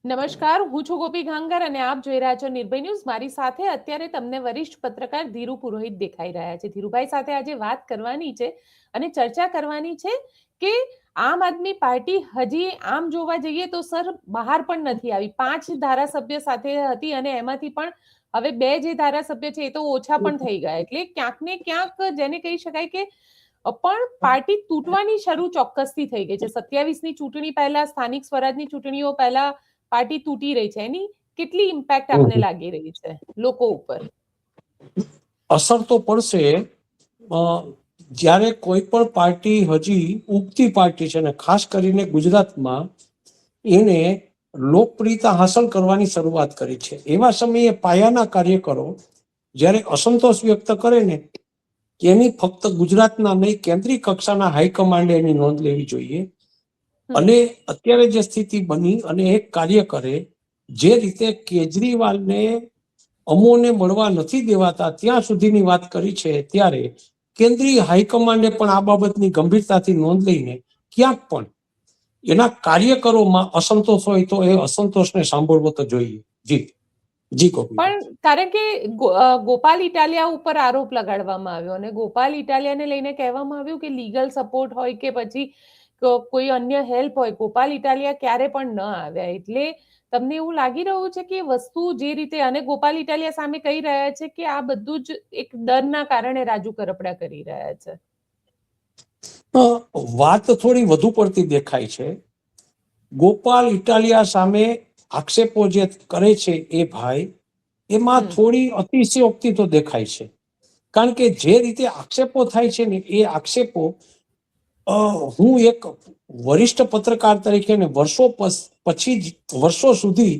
નમસ્કાર, હું છું ગોપી ઘાંગર અને આપ જોઈ રહ્યા છો નિર્ભય ન્યૂઝ. મારી સાથે અત્યારે તમને વરિષ્ઠ પત્રકાર ધીરુ પુરોહિત દેખાઈ રહ્યા છે. ધીરુભાઈ સાથે આજે વાત કરવાની છે અને ચર્ચા કરવાની છે કે આમ આદમી પાર્ટી હજી આમ જોવા જઈએ તો સર બહાર પણ નથી આવી. 5 ધારાસભ્ય સાથે હતી અને એમાંથી પણ હવે 2 જે ધારાસભ્ય છે એ તો ઓછા પણ થઈ ગયા. એટલે ક્યાંક ને ક્યાંક જેને કહી શકાય કે પણ પાર્ટી તૂટવાની શરૂ ચોક્કસથી થઈ ગઈ છે. 27ની ચૂંટણી પહેલા, સ્થાનિક સ્વરાજની ચૂંટણીઓ પહેલા પાર્ટી તૂટી રહી છે. એની કેટલી ઇમ્પેક્ટ આપને લાગી રહી છે લોકો ઉપર? અસર તો પડશે. જ્યારે કોઈ પણ પાર્ટી હજી ઉગતી પાર્ટી છે ને ખાસ કરીને ગુજરાતમાં એને લોકપ્રિયતા હાંસલ કરવાની શરૂઆત કરી છે, એવા સમયે પાયાના કાર્યકરો જ્યારે અસંતોષ વ્યક્ત કરે ને એની ફક્ત ગુજરાતના નહીં કેન્દ્રીય કક્ષાના હાઈકમાન્ડે એની નોંધ લેવી જોઈએ. અને અત્યારે જે સ્થિતિ બની અને એક કાર્યકરે જે રીતે કેજરીવાલને અમોને મળવા નથી દેવાતા ત્યાં સુધીની વાત કરી છે, ત્યારે કેન્દ્રીય હાઈકમાન્ડે પણ આ બાબતની ગંભીરતાથી નોંધ લઈને ક્યાંક પણ એના કાર્યકરોમાં અસંતોષ હોય તો એ અસંતોષને સાંભળવો તો જોઈએ. જી જી કોપી. પણ કારણ કે ગોપાલ ઇટાલિયા ઉપર આરોપ લગાડવામાં આવ્યો અને ગોપાલ ઇટાલિયાને લઈને કહેવામાં આવ્યું કે લીગલ સપોર્ટ હોય કે પછી કોઈ અન્ય હેલ્પ હોય, ગોપાલ ઇટાલિયા ક્યારે પણ ન આવ્યા. એટલે તમને એવું લાગી રહ્યું છે કે વસ્તુ જે રીતે, અને ગોપાલ ઇટાલિયા સામે કહી રહ્યા છે કે આ બધું જ એક ડરના કારણે રાજુ કરપડા કરી રહ્યા છે? વાત થોડી વધુ પડતી દેખાય છે. ગોપાલ ઇટાલિયા સામે આક્ષેપો જે કરે છે એ ભાઈ, એમાં થોડી અતિશયોક્તિ તો દેખાય છે. કારણ કે જે રીતે આક્ષેપો થાય છે ને એ આક્ષેપો, હું એક વરિષ્ઠ પત્રકાર તરીકે ને વર્ષો સુધી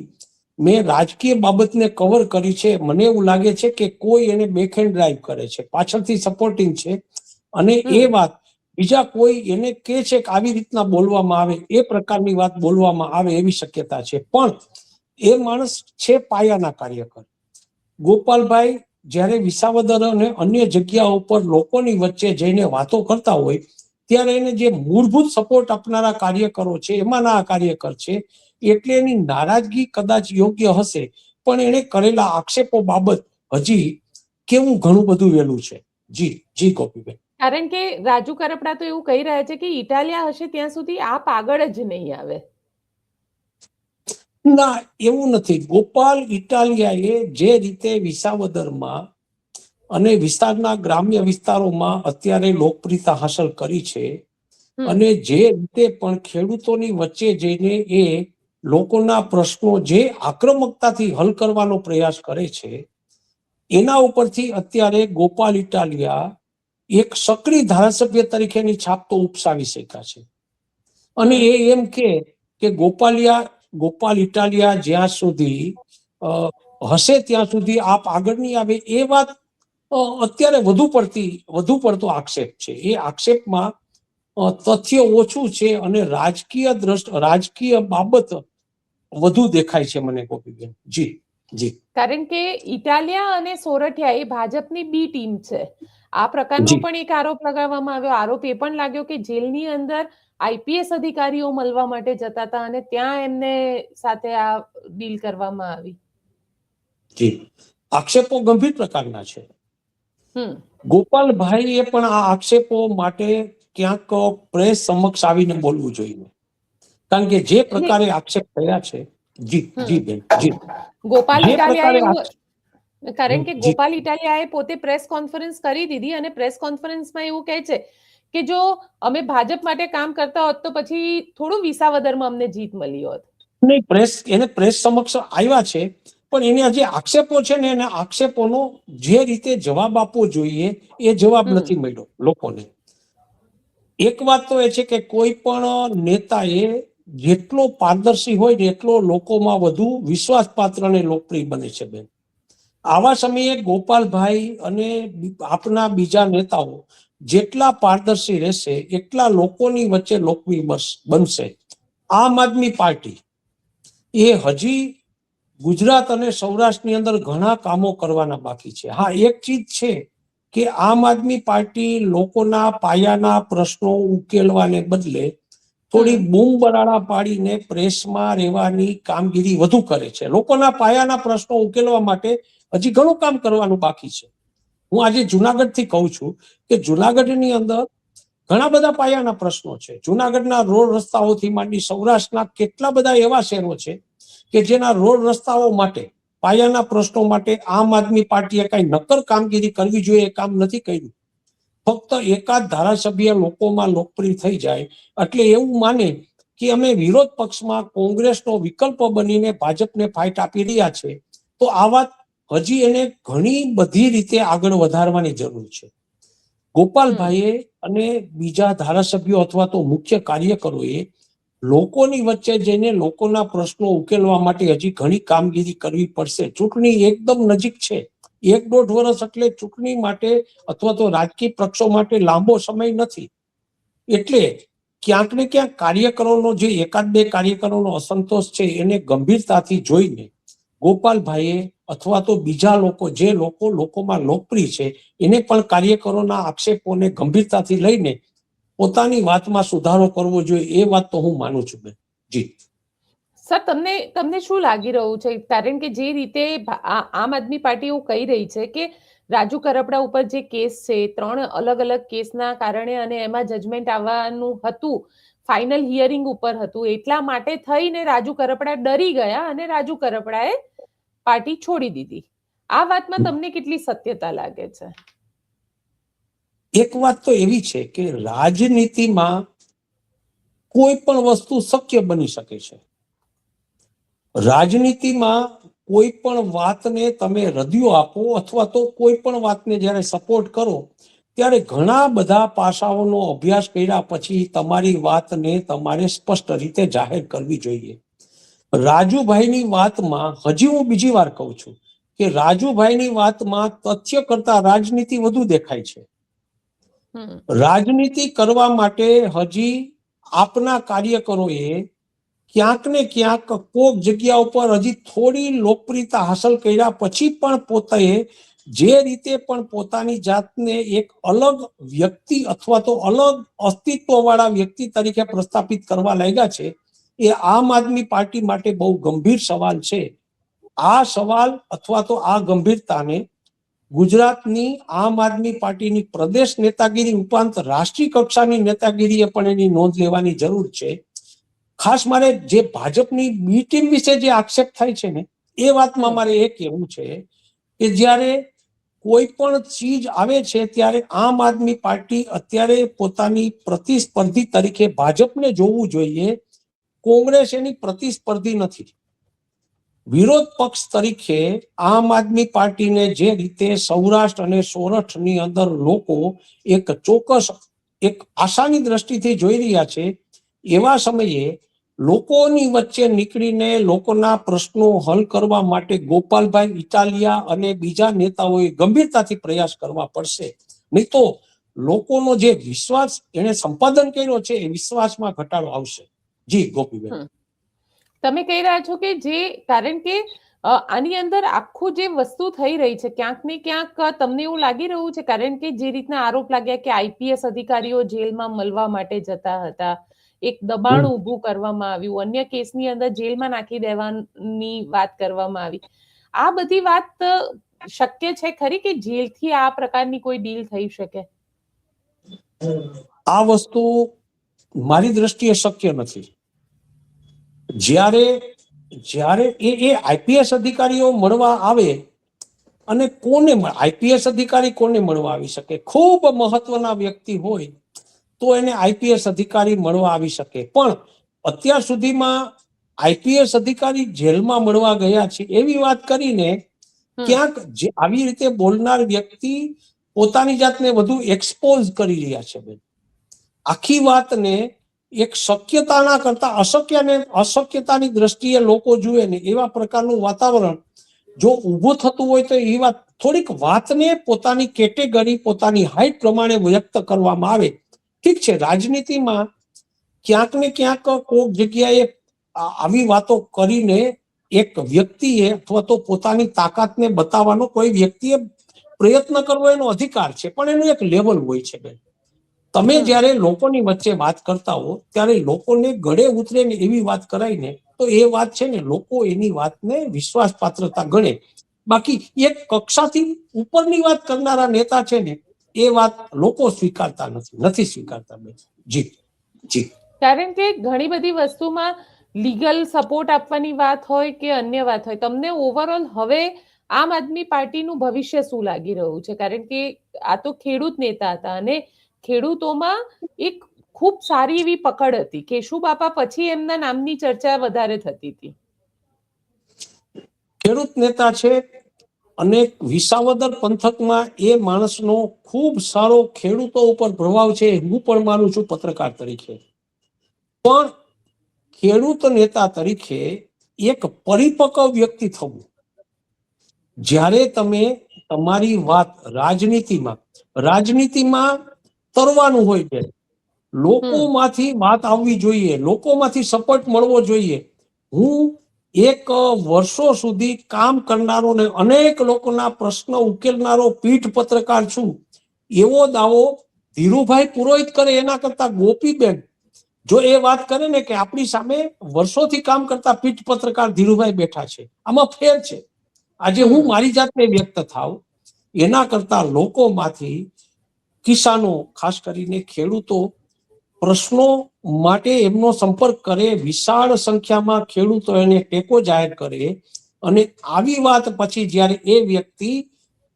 મેં રાજકીય બાબતને કવર કરી છે. મને એવું લાગે છે કે કોઈ એને બેકહેન્ડ ડ્રાઈવ કરે છે, પાછળથી સપોર્ટિંગ છે, અને એ વાત બીજા કોઈ એને કહે છે કે આવી રીતના બોલવામાં આવે, એ પ્રકારની વાત બોલવામાં આવે એવી શક્યતા છે. પણ એ માણસ છે પાયાના કાર્યકર. ગોપાલભાઈ જ્યારે વિસાવદર અને અન્ય જગ્યાઓ પર લોકોની વચ્ચે જઈને વાતો કરતા હોય ત્યારે એને જે મૂળભૂત સપોર્ટ આપનારા કાર્યકરો છે એમાંના આ કાર્યકર છે. એટલે એની નારાજગી કદાચ યોગ્ય હશે, પણ એને કરેલા આક્ષેપો બાબત હજી કેવું ઘણું બધું વહેલું છે. જી જી કોપીબેન. કારણ કે રાજુ કરપડા તો એવું કહી રહ્યા છે કે ઇટાલિયા હશે ત્યાં સુધી આપ આગળ જ નહીં આવે. ના, એવું નથી. ગોપાલ ઇટાલિયાએ જે રીતે વિસાવદરમાં અને વિસ્તારના ગ્રામ્ય વિસ્તારોમાં અત્યારે લોકપ્રિયતા હાંસલ કરી છે, અને જે રીતે પણ ખેડૂતોની વચ્ચે જઈને એ લોકોના પ્રશ્નો જે આક્રમકતાથી હલ કરવાનો પ્રયાસ કરે છે, એના ઉપરથી અત્યારે ગોપાલ ઇટાલિયા એક સક્રિય ધારાસભ્ય તરીકેની છાપ તો ઉપસાવી શક્યા છે. અને એ એમ કે ગોપાલ ઇટાલિયા જ્યાં સુધી હશે ત્યાં સુધી આપ આગળ નહીં આવે, એ વાત અત્યારે વધુ પડતો આક્ષેપ છે. એ આક્ષેપમાં તથ્ય ઓછું છે અને રાજકીય બાબત વધુ દેખાય છે મને ગોપીબેન. જી જી. કારણ કે ઇટાલિયા અને સોરઠિયા એ ભાજપની બી ટીમ છે. આ પ્રકારનો પણ એક આરોપ લગાવવામાં આવ્યો. આરોપ એ પણ લાગ્યો કે જેલની અંદર આઈપીએસ અધિકારીઓ મળવા માટે જતા હતા અને ત્યાં એમને સાથે આ ડીલ કરવામાં આવી. જી, આક્ષેપો ગંભીર પ્રકારના છે. ગોપાલભાઈએ પણ આ આક્ષેપો માટે ક્યાંક પ્રેસ સમક્ષ આવીને બોલવું જોઈએ, કારણ કે જે પ્રકારે આક્ષેપ થયા છે. જી જી બેન. જી. ગોપાલ ઇટાલિયા, કારણ કે ગોપાલ ઇટાલિયાએ પોતે પ્રેસ કોન્ફરન્સ કરી દીધી અને પ્રેસ કોન્ફરન્સમાં એવું કહે છે કે જો અમે ભાજપ માટે કામ કરતા હોત તો પછી થોડું વિસાવદરમાં અમને જીત મળી હોત. નહીં, એને પ્રેસ સમક્ષ આવ્યા છે, પણ એના જે આક્ષેપો છે ને એના આક્ષેપોનો જે રીતે જવાબ આપવો જોઈએ એ જવાબ નથી મળ્યો લોકોને. એક વાત તો એ છે કે કોઈ પણ નેતાએ જેટલો પારદર્શી હોય ને એટલો લોકોમાં વધુ વિશ્વાસપાત્ર અને લોકપ્રિય બને છે બેન. આવા સમયે ગોપાલભાઈ અને આપના બીજા નેતાઓ જેટલા પારદર્શી રહેશે એટલા લોકોની વચ્ચે લોકપ્રિય બનશે. આમ આદમી પાર્ટી એ હજી ગુજરાત અને સૌરાષ્ટ્રની અંદર ઘણા કામો કરવાના બાકી છે. હા, એક ચીજ છે કે આમ આદમી પાર્ટી લોકોના પાયાના પ્રશ્નો ઉકેલવાને બદલે થોડી બૂમ બરાડા પાડીને પ્રેસમાં રહેવાની કામગીરી વધુ કરે છે. લોકોના પાયાના પ્રશ્નો ઉકેલવા માટે હજી ઘણું કામ કરવાનું બાકી છે. હું આજે જુનાગઢથી કહું છું કે જુનાગઢની અંદર ઘણા બધા પાયાના પ્રશ્નો છે. જુનાગઢના રોડ રસ્તાઓથી માંડી સૌરાષ્ટ્રના કેટલા બધા એવા શહેરો છે કે જેના રોડ રસ્તાઓ માટે, પાયાના પ્રશ્નો માટે આમ આદમી પાર્ટીએ કઈ નક્કર કામગીરી કરવી જોઈએ એ કામ નથી કર્યું. ફક્ત એકાદ ધારાસભ્ય લોકોમાં લોકપ્રિય થઈ જાય એટલે એવું માને કે અમે વિરોધ પક્ષમાં કોંગ્રેસનો વિકલ્પ બનીને ભાજપને ફાઇટ આપી રહ્યા છે. તો આ વાત હજી એને ઘણી બધી રીતે આગળ વધારવાની જરૂર છે. ગોપાલભાઈએ અને બીજા ધારાસભ્યો અથવા તો મુખ્ય કાર્યકરોએ લોકોની વચ્ચે જઈને લોકોના પ્રશ્નો ઉકેલવા માટે હજી ઘણી કામગીરી કરવી પડશે. ચૂંટણી એકદમ નજીક છે. 1-1.5 વર્ષ એટલે ચૂંટણી માટે અથવા તો રાજકીય પક્ષો માટે લાંબો સમય નથી. એટલે ક્યાંક ને ક્યાંક કાર્યકરોનો જે એકાદ બે કાર્યકરોનો અસંતોષ છે એને ગંભીરતાથી જોઈને ગોપાલભાઈએ અથવા તો બીજા લોકો જે લોકોમાં લોકપ્રિય છે એને પણ કાર્યકરોના આક્ષેપોને ગંભીરતાથી લઈને પોતાની વાતમાં સુધારો કરવો જોઈએ. એ વાત તો હું માનું છું બેન. જી સર, તમને શું લાગી રહ્યું છે? કારણ કે જે રીતે આમ આદમી પાર્ટી એવું કહી રહી છે કે રાજુ કરપડા ઉપર જે કેસ છે, 3 અલગ અલગ કેસના કારણે અને એમાં જજમેન્ટ આવવાનું હતું, ફાઇનલ હિયરિંગ ઉપર હતું, એટલા માટે થઈને રાજુ કરપડા ડરી ગયા અને રાજુ કરપડાએ પાર્ટી છોડી દીધી. આ વાતમાં તમને કેટલી સત્યતા લાગે છે? એક વાત તો એવી છે કે રાજનીતિમાં કોઈ પણ વસ્તુ શક્ય બની શકે છે. રાજનીતિમાં કોઈ પણ વાતને તમે રદિયો આપો અથવા તો કોઈ પણ વાતને જ્યારે સપોર્ટ કરો ત્યારે ઘણા બધા પાસાઓનો અભ્યાસ કર્યા પછી તમારી વાતને તમારે સ્પષ્ટ રીતે જાહેર કરવી જોઈએ. રાજુભાઈની વાતમાં હજી હું બીજી વાર કહું છું કે રાજુભાઈની વાતમાં તથ્ય કરતા રાજનીતિ વધુ દેખાય છે. રાજનીતિ કરવા માટે હજી આપના કાર્યકરોએ ક્યાંક ને ક્યાંક કોક જગ્યા ઉપર હજી થોડી લોકપ્રિયતા હાંસલ કર્યા પછી પણ પોતે જે રીતે પણ પોતાની જાતને એક અલગ વ્યક્તિ અથવા તો અલગ અસ્તિત્વવાળા વ્યક્તિ તરીકે પ્રસ્થાપિત કરવા લાગ્યા છે, એ આમ આદમી પાર્ટી માટે બહુ ગંભીર સવાલ છે. આ સવાલ અથવા તો આ ગંભીરતાને ગુજરાતની આમ આદમી પાર્ટીની પ્રદેશ નેતાગીરી ઉપરાંત રાષ્ટ્રીય કક્ષાની નેતાગીરીએ પણ એની નોંધ લેવાની જરૂર છે. ખાસ મારે જે ભાજપની બી ટીમ વિશે જે આક્ષેપ થાય છે ને, એ વાતમાં મારે એ કહેવું છે કે જ્યારે કોઈ પણ ચીજ આવે છે ત્યારે આમ આદમી પાર્ટી અત્યારે પોતાની પ્રતિસ્પર્ધી તરીકે ભાજપને જોવું જોઈએ. કોંગ્રેસ એની પ્રતિસ્પર્ધી નથી. વિરોધ પક્ષ તરીકે આમ આદમી પાર્ટીને જે રીતે સૌરાષ્ટ્ર અને સોરઠની અંદર લોકો એક ચોક્કસ એક આશાની દ્રષ્ટિથી જોઈ રહ્યા છે, એવા સમયે લોકોની વચ્ચે નીકળીને લોકોના પ્રશ્નો હલ કરવા માટે ગોપાલભાઈ ઇટાલિયા અને બીજા નેતાઓએ ગંભીરતાથી પ્રયાસ કરવા પડશે. નહીં તો લોકોનો જે વિશ્વાસ એને સંપાદન કર્યો છે એ વિશ્વાસમાં ઘટાડો આવશે. જી ગોપીબેન, તમે કહી રહ્યા છો કે જે કારણ કે આની અંદર આખું જે વસ્તુ થઈ રહી છે ક્યાંક ને ક્યાંક તમને એવું લાગી રહ્યું છે, કારણ કે જે રીતના આરોપ લાગ્યા કે આઈપીએસ અધિકારીઓ જેલમાં મળવા માટે જતા હતા, એક દબાણ ઊભું કરવામાં આવ્યું, અન્ય કેસની અંદર જેલમાં નાખી દેવાની વાત કરવામાં આવી. આ બધી વાત શક્ય છે ખરી કે જેલથી આ પ્રકારની કોઈ ડીલ થઈ શકે? આ વસ્તુ મારી દ્રષ્ટિએ શક્ય નથી. જ્યારે એ આઈપીએસ અધિકારીઓ મળવા આવે અને કોને આઈપીએસ અધિકારી કોને મળવા આવી શકે? ખૂબ મહત્વના વ્યક્તિ હોય તો એને આઈપીએસ અધિકારી મળવા આવી શકે. પણ અત્યાર સુધીમાં આઈપીએસ અધિકારી જેલમાં મળવા ગયા છે એવી વાત કરીને ક્યાંક આવી રીતે બોલનાર વ્યક્તિ પોતાની જાતને વધુ એક્સપોઝ કરી રહ્યા છે. બેન, આખી વાતને એક શક્યતાના કરતા અશક્યતાની દ્રષ્ટિએ લોકો જુએ ને એવા પ્રકારનું વાતાવરણ જો ઊભું થતું હોય તો એ વાત થોડીક વાતને પોતાની કેટેગરી, પોતાની હાઈટ પ્રમાણે વ્યક્ત કરવામાં આવે. ઠીક છે, રાજનીતિમાં ક્યાંક ને ક્યાંક કોઈક જગ્યાએ આવી વાતો કરીને એક વ્યક્તિએ અથવા તો પોતાની તાકાતને બતાવવાનો કોઈ વ્યક્તિએ પ્રયત્ન કરવો એનો અધિકાર છે, પણ એનું એક લેવલ હોય છે બેન. તમે જ્યારે લોકોની વચ્ચે વાત કરતા હો ત્યારે લોકોને ગળે ઉતરે ને એવી વાત કરાય ને તો એ વાત છે ને લોકો એની વાતને વિશ્વાસપાત્રતા ગણે. બાકી એક કક્ષાથી ઉપરની વાત કરનારા નેતા છે ને એ વાત લોકો સ્વીકારતા નથી સ્વીકારતા. જી જી. કારણ કે ઘણી બધી વસ્તુમાં લીગલ સપોર્ટ આપવાની વાત હોય કે અન્ય વાત હોય, તમને ઓવરઓલ હવે આમ આદમી પાર્ટીનું ભવિષ્ય શું લાગી રહ્યું છે? કારણ કે આ તો ખેડૂત નેતા હતા અને ખેડૂતોમાં એક ખૂબ સારી એવી પકડ હતી. કેશુબાપા પછી એમના નામની ચર્ચા વધારે થતી હતી. ખેડૂત નેતા છે અને વિસાવદર પંથકમાં એ માણસનો ખૂબ સારો ખેડૂતો ઉપર પ્રભાવ છે, હું પણ માનું છું પત્રકાર તરીકે. પણ ખેડૂત નેતા તરીકે એક પરિપક્વ વ્યક્તિ થવું, જ્યારે તમે તમારી વાત રાજનીતિમાં તરવાનું હોય છે, લોકોમાંથી વાત આવવી જોઈએ, લોકોમાંથી સપોર્ટ મળવો જોઈએ. હું એક વર્ષો સુધી કામ કરનારો ને અનેક લોકોના પ્રશ્ન ઉકેલનારો પીઠ પત્રકાર છું એવો દાવો ધીરુભાઈ પુરોહિત કરે એના કરતા ગોપીબેન જો એ વાત કરે ને કે આપણી સામે વર્ષોથી કામ કરતા પીઠ પત્રકાર ધીરુભાઈ બેઠા છે, આમાં ફેર છે. આજે હું મારી જાતને વ્યક્ત થાવ એના કરતા લોકોમાંથી કિસાનો, ખાસ કરીને ખેડૂતો પ્રશ્નો માટે એમનો સંપર્ક કરે, વિશાળ સંખ્યામાં ખેડૂતો એને ટેકો જાહેર કરે અને આવી વાત પછી જ્યારે એ વ્યક્તિ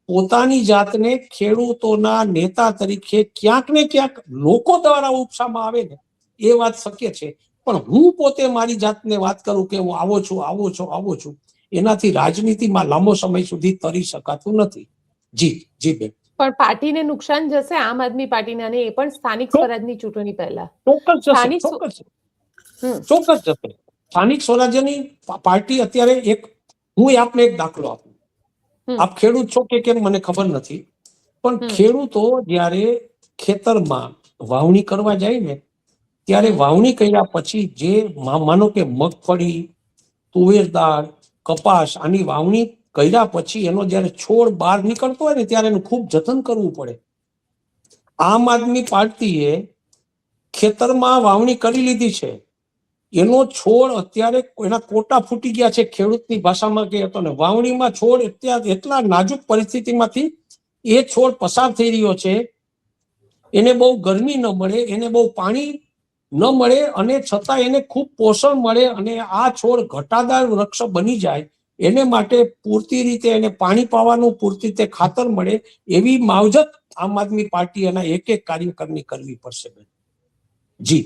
પોતાની જાતને ખેડૂતોના નેતા તરીકે ક્યાંક ને ક્યાંક લોકો દ્વારા ઉપસામાં આવે ને એ વાત શક્ય છે. પણ હું પોતે મારી જાતને વાત કરું કે હું આવો છું એનાથી રાજનીતિમાં લાંબો સમય સુધી તરી શકાતું નથી. જી જી બેન. પણ પાર્ટીને નુકસાન જશે, આમ આદમી પાર્ટીને, અને એ પણ સ્થાનિક સ્વરાજની ચૂંટણી પહેલા. ચોક્કસ જશે. સ્થાનિક સ્વરાજ્યની પાર્ટી અત્યારે હું આપને એક દાખલો આપું. આપ ખેડૂત છો કે કેમ મને ખબર નથી, પણ ખેડૂતો જ્યારે ખેતરમાં વાવણી કરવા જાય ને ત્યારે વાવણી કર્યા પછી જે માનો કે મગફળી, તુવેર દાળ, કપાસ આની વાવણી કર્યા પછી એનો જ્યારે છોડ બહાર નીકળતો હોય ને ત્યારે એનું ખૂબ જતન કરવું પડે. આમ આદમી પાર્ટીએ ખેતરમાં વાવણી કરી લીધી છે, એનો છોડ અત્યારે એના કોટા ફૂટી ગયા છે, ખેડૂતની ભાષામાં કહે તો ને વાવણીમાં છોડ અત્યારે એટલા નાજુક પરિસ્થિતિમાંથી એ છોડ પસાર થઈ રહ્યો છે, એને બહુ ગરમી ન મળે, એને બહુ પાણી ન મળે અને છતાં એને ખૂબ પોષણ મળે અને આ છોડ ઘટાદાર વૃક્ષ બની જાય એને માટે પૂરતી રીતે એને પાણી પાવાનું, પૂરતી રીતે ખાતર મળે એવી માવજત આમ આદમી પાર્ટી એના એક એક કાર્યકરની કરવી પડશે. જી.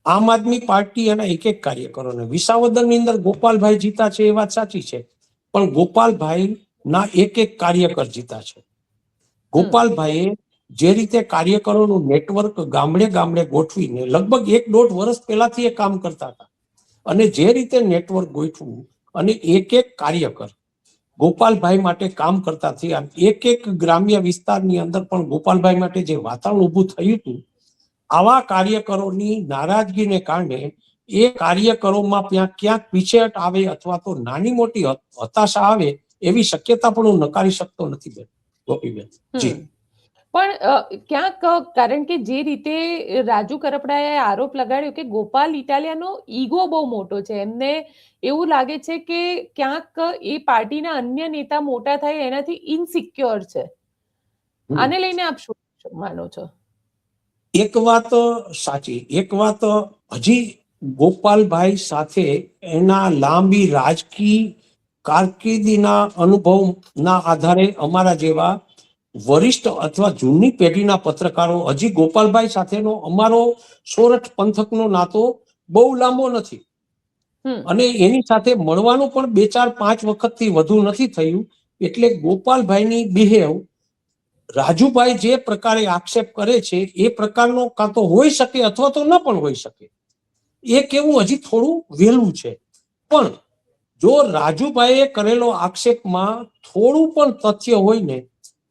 આમ આદમી પાર્ટી એના એક એક કાર્યકરોને વિસાવદરની અંદર ગોપાલભાઈ જીતા છે એ વાત સાચી છે, પણ ગોપાલભાઈ ના એક એક કાર્યકર જીતા છે. ગોપાલભાઈએ જે રીતે કાર્યકરોનું નેટવર્ક ગામડે ગામડે ગોઠવીને લગભગ 1.5 વર્ષ પહેલાથી એ કામ કરતા હતા અને જે રીતે નેટવર્ક ગોઠવું અને એક એક કાર્યકર ગોપાલભાઈ માટે કામ કરતા થયા, એક એક ગ્રામ્ય વિસ્તારની અંદર પણ ગોપાલભાઈ માટે જે વાતાવરણ ઊભું થયું હતું, આવા કાર્યકરોની નારાજગીને કારણે એ કાર્યકરોમાં ક્યાંક પીછેહટ આવે અથવા તો નાની મોટી હતાશા આવે એવી શક્યતા પણ હું નકારી શકતો નથી બેન. ગોપીબેન. જી. પણ ક્યાંક કારણ કે જે રીતે રાજુ કરપડાએ આરોપ લગાડ્યો કે ગોપાલ ઇટાલિયાનો ઈગો બહુ મોટો છે, એમને એવું લાગે છે કે ક્યાંક એ પાર્ટીના અન્ય નેતા મોટા થાય એનાથી ઇનસિક્યોર છે. આને લઈને આપ શું માનો છો? એક વાત સાચી, એક વાત હજી ગોપાલભાઈ સાથે એના લાંબી રાજકીય કારકિર્દીના અનુભવના આધારે અમારા જેવા વરિષ્ઠ અથવા જૂની પેઢીના પત્રકારો હજી ગોપાલભાઈ સાથેનો અમારો સોરઠ પંથકનો નાતો બહુ લાંબો નથી અને એની સાથે મળવાનું પણ 2-4-5 વખતથી વધુ નથી થયું. એટલે ગોપાલભાઈની બિહેવ રાજુભાઈ જે પ્રકારે આક્ષેપ કરે છે એ પ્રકારનો કાં તો હોઈ શકે અથવા તો ન પણ હોઈ શકે, એ કેવું હજી થોડું વહેલું છે. પણ જો રાજુભાઈએ કરેલો આક્ષેપમાં થોડું પણ તથ્ય હોય ને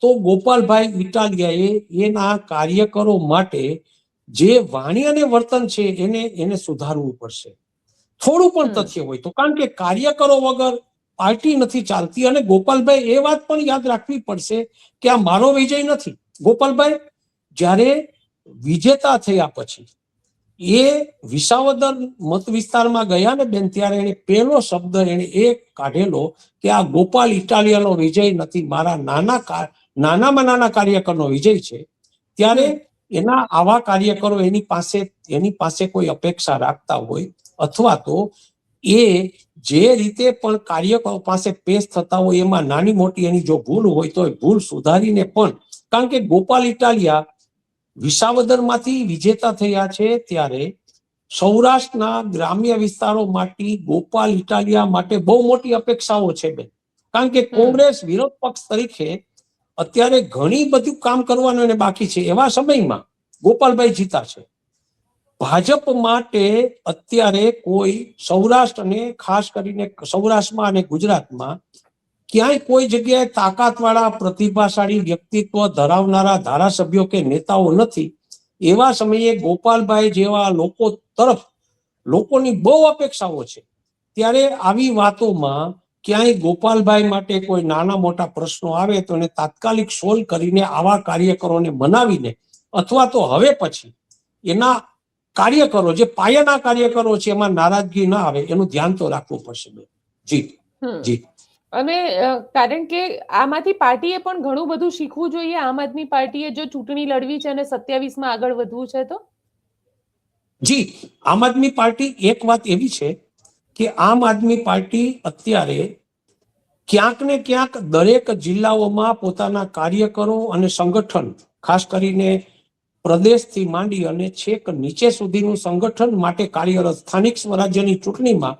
તો ગોપાલભાઈ ઇટાલિયાએ એના કાર્યકરો માટે જે વાણી અને વર્તન છે એને સુધારવું પડશે. થોડું પણ તથ્ય હોય તો, કારણ કે કાર્યકરો વગર પાર્ટી નથી ચાલતી. અને ગોપાલભાઈ એ વાત પણ યાદ રાખવી પડશે કે આ મારો વિજય નથી. ગોપાલભાઈ જ્યારે વિજેતા થયા પછી એ વિસાવદર મત વિસ્તારમાં ગયા ને બેન, ત્યારે એને પહેલો શબ્દ એને એ કાઢેલો કે આ ગોપાલ ઇટાલિયાનો વિજય નથી, મારા નાનામાં નાના કાર્યકરનો વિજય છે. ત્યારે એના આવા કાર્યકરો એની પાસે કોઈ અપેક્ષા રાખતા હોય, અથવા તો એ જે રીતે પણ કાર્યકરો પાસે પેશ થતા હોય એમાં નાની મોટી એની જો ભૂલ હોય તો એ ભૂલ સુધારીને પણ, કારણ કે ગોપાલ ઇટાલિયા વિસાવદરમાંથી વિજેતા થયા છે ત્યારે સૌરાષ્ટ્રના ગ્રામ્ય વિસ્તારો માટે ગોપાલ ઇટાલિયા માટે બહુ મોટી અપેક્ષાઓ છે બેન. કારણ કે કોંગ્રેસ વિરોધ પક્ષ તરીકે અત્યારે ઘણી બધું કામ કરવાનું એને બાકી છે. એવા સમયમાં ગોપાલભાઈ જીતા છે. ભાજપ માટે અત્યારે કોઈ સૌરાષ્ટ્ર અને ખાસ કરીને સૌરાષ્ટ્રમાં અને ગુજરાતમાં ક્યાંય કોઈ જગ્યાએ તાકાતવાળા પ્રતિભાશાળી વ્યક્તિત્વ ધરાવનારા ધારાસભ્યો કે નેતાઓ નથી. એવા સમયે ગોપાલભાઈ જેવા લોકો તરફ લોકોની બહુ અપેક્ષાઓ છે. ત્યારે આવી વાતોમાં ક્યાંય ગોપાલભાઈ માટે કોઈ નાના મોટા પ્રશ્નો આવે તો એને તાત્કાલિક સોલ્વ કરીને આવા કાર્યકરોને મનાવીને, અથવા તો હવે પછી એના કાર્યકરો જે પાયાના કાર્યકરો છે એમાં નારાજગી ના આવે એનું ધ્યાન તો રાખવું પડશે. જી જી. અને કારણ કે આમાંથી પાર્ટીએ પણ ઘણું બધું શીખવું જોઈએ. આમ આદમી પાર્ટીએ જો ચૂંટણી લડવી છે અને 27માં આગળ વધવું છે તો જી, આમ આદમી પાર્ટી એક વાત એવી છે કે આમ આદમી પાર્ટી અત્યારે ક્યાંક ને ક્યાંક દરેક જિલ્લાઓમાં પોતાના કાર્યકરો અને સંગઠન, ખાસ કરીને પ્રદેશથી માંડી અને છેક નીચે સુધીનું સંગઠન માટે કાર્યરત, સ્થાનિક સ્વરાજ્યની ચૂંટણીમાં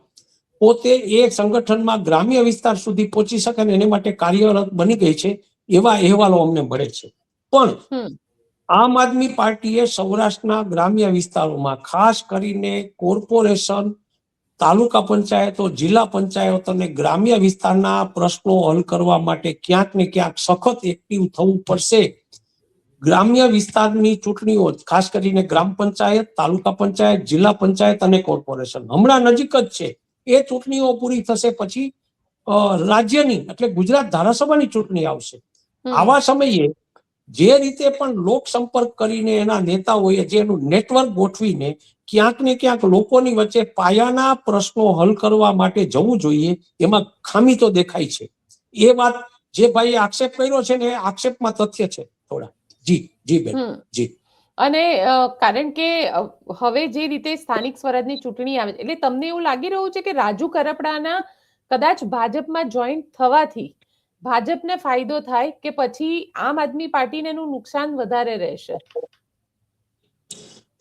પોતે એ સંગઠનમાં ગ્રામ્ય વિસ્તાર સુધી પહોંચી શકે ને એને માટે કાર્યરત બની ગઈ છે. એવા અહેવાલો અમને મળે છે. પણ આમ આદમી પાર્ટીએ સૌરાષ્ટ્રના ગ્રામ્ય વિસ્તારોમાં ખાસ કરીને કોર્પોરેશન, તાલુકા પંચાયતો, જિલ્લા પંચાયતો અને ગ્રામ્ય વિસ્તારના પ્રશ્નો હલ કરવા માટે ક્યાંક ને ક્યાંક સખત એક્ટિવ થવું પડશે. ગ્રામ્ય વિસ્તારની ચૂંટણીઓ, ખાસ કરીને ગ્રામ પંચાયત, તાલુકા પંચાયત, જિલ્લા પંચાયત અને કોર્પોરેશન હમણાં નજીક જ છે. એ ચૂંટણીઓ પૂરી થશે પછી રાજ્યની એટલે ગુજરાત ધારાસભાની ચૂંટણી આવશે. આવા સમયે જે રીતે પણ લોક સંપર્ક કરીને એના નેતાઓએ જેનું નેટવર્ક ગોઠવીને ક્યાંક ને ક્યાંક લોકોની વચ્ચે પાયાના પ્રશ્નો હલ કરવા માટે જવું જોઈએ, એમાં ખામી તો દેખાય છે. એ વાત જે ભાઈ આક્ષેપ કર્યો છે ને એ આક્ષેપમાં તથ્ય છે થોડા. જી જી બેન જી. અને કારણ કે હવે જે રીતે સ્થાનિક સ્વરાજની ચૂંટણી આવે એટલે તમને એવું લાગી રહ્યું છે કે રાજુ કરપડાના કદાચ ભાજપમાં જોઈન્ટ થવાથી ભાજપને ફાયદો થાય કે પછી આમ આદમી પાર્ટીને એનું નુકસાન વધારે રહેશે?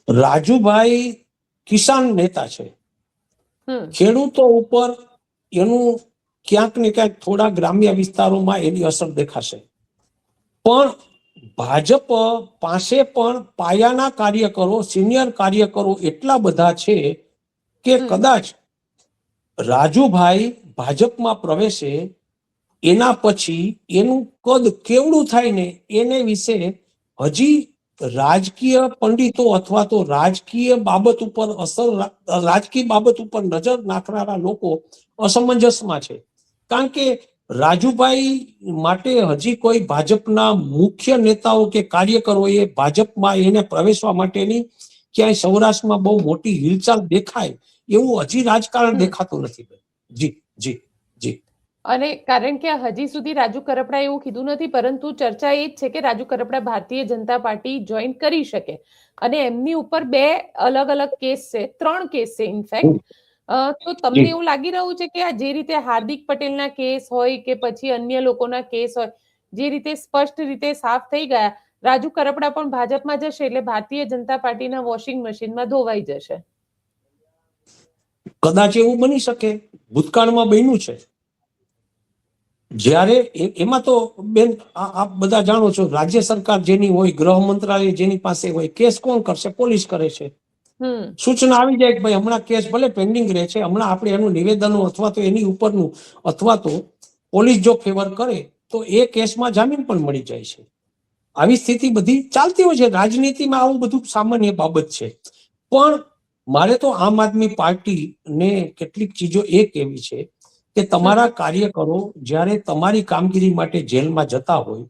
રાજુભાઈ કિસાન નેતા છે. ખેડૂતો ઉપર એનું ક્યાંક ને ક્યાંક થોડા ગ્રામ્ય વિસ્તારોમાં એની અસર દેખાશે. પણ ભાજપ પાસે પણ પાયાના કાર્યકરો, સિનિયર કાર્યકરો એટલા બધા છે કે કદાચ રાજુભાઈ ભાજપમાં પ્રવેશે એના પછી એનું કદ કેવડું થાય ને એને વિશે હજી રાજકીય પંડિતો અથવા તો રાજકીય બાબત ઉપર નજર નાખનારા લોકો અસમંજસમાં છે. કારણ કે રાજુભાઈ માટે હજી કોઈ ભાજપના મુખ્ય નેતાઓ કે કાર્યકરોએ ભાજપમાં એને પ્રવેશવા માટેની ક્યાંય સૌરાષ્ટ્રમાં બહુ મોટી હિલચાલ દેખાય એવું હજી રાજકારણ દેખાતું નથી. જી જી જી. અને કારણ કે હજી સુધી રાજુ કરપડા એવું કીધું નથી, પરંતુ ચર્ચા એ જ છે કે રાજુ કરપડા ભારતીય જનતા પાર્ટી જોઈન કરી શકે અને એમની ઉપર 2 અલગ અલગ કેસ છે, 3 કેસ છે ઇનફેક્ટ. તો તમને એવું લાગી રહ્યું છે કે આ જે રીતે હાર્દિક પટેલના કેસ હોય કે પછી અન્ય લોકોના કેસ હોય, જે રીતે સ્પષ્ટ રીતે સાફ થઈ ગયા, રાજુ કરપડા પણ ભાજપમાં જશે એટલે ભારતીય જનતા પાર્ટીના વોશિંગ મશીનમાં ધોવાઈ જશે? કદાચ એવું બની શકે. ભૂતકાળમાં બન્યું છે. જ્યારે એમાં તો બેન આપ બધા જાણો છો, રાજ્ય સરકાર જેની હોય, ગૃહ મંત્રાલય જેની પાસે હોય, કેસ કોણ કરશે? પોલીસ કરે છે. સૂચના આવી જાય કે ભાઈ હમણાં કેસ ભલે પેન્ડિંગ રહે છે, હમણાં આપણે એનું નિવેદનો અથવા તો એની ઉપરનું અથવા તો પોલીસ જો ફેવર કરે તો એ કેસમાં જામીન પણ મળી જાય છે. આવી સ્થિતિ બધી ચાલતી હોય છે. રાજનીતિમાં આવું બધું સામાન્ય બાબત છે. પણ મારે તો આમ આદમી પાર્ટીને કેટલીક ચીજો એ કહેવી છે કે તમારા કાર્યકરો જ્યારે તમારી કામગીરી માટે જેલમાં જતા હોય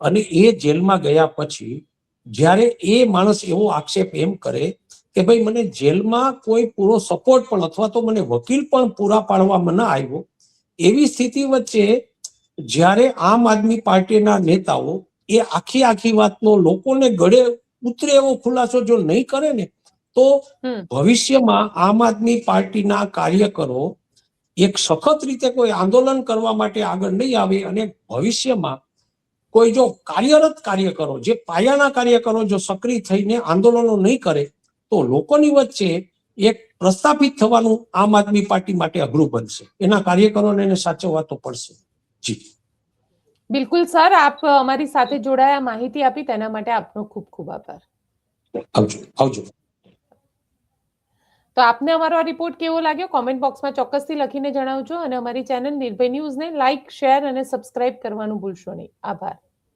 અને એ જેલમાં ગયા પછી જ્યારે એ માણસ એવો આક્ષેપ એમ કરે કે ભાઈ મને જેલમાં કોઈ પૂરો સપોર્ટ પણ અથવા તો મને વકીલ પણ પૂરા પાડવામાં ન આવ્યો, એવી સ્થિતિ વચ્ચે જ્યારે આમ આદમી પાર્ટીના નેતાઓ એ આખી વાતનો લોકોને ગળે ઉતરે એવો ખુલાસો જો નહીં કરે ને, તો ભવિષ્યમાં આમ આદમી પાર્ટીના કાર્યકરો એક સખત રીતે કોઈ આંદોલન કરવા માટે આગળ નહીં આવે અને ભવિષ્યમાં કોઈ જો કાર્યરત કાર્યકરો, જે પાયાના કાર્યકરો જો સક્રિય થઈને આંદોલનો નહીં કરે તો લોકોની વચ્ચે એક પ્રસ્થાપિત થવાનું આમ આદમી પાર્ટી માટે અઘરું બનશે. એના કાર્યકરોને એને સાચવવા તો પડશે. જી બિલકુલ સર, આપ અમારી સાથે જોડાયા, માહિતી આપી તેના માટે આપનો ખૂબ ખૂબ આભાર. આવજો. તો આપને અમારો આ રિપોર્ટ કેવો લાગ્યો કોમેન્ટ બોક્સમાં ચોક્કસથી લખીને જણાવજો અને અમારી ચેનલ નિર્ભય ન્યૂઝને લાઇક, શેર અને સબસ્ક્રાઇબ કરવાનું ભૂલશો નહીં. આભાર.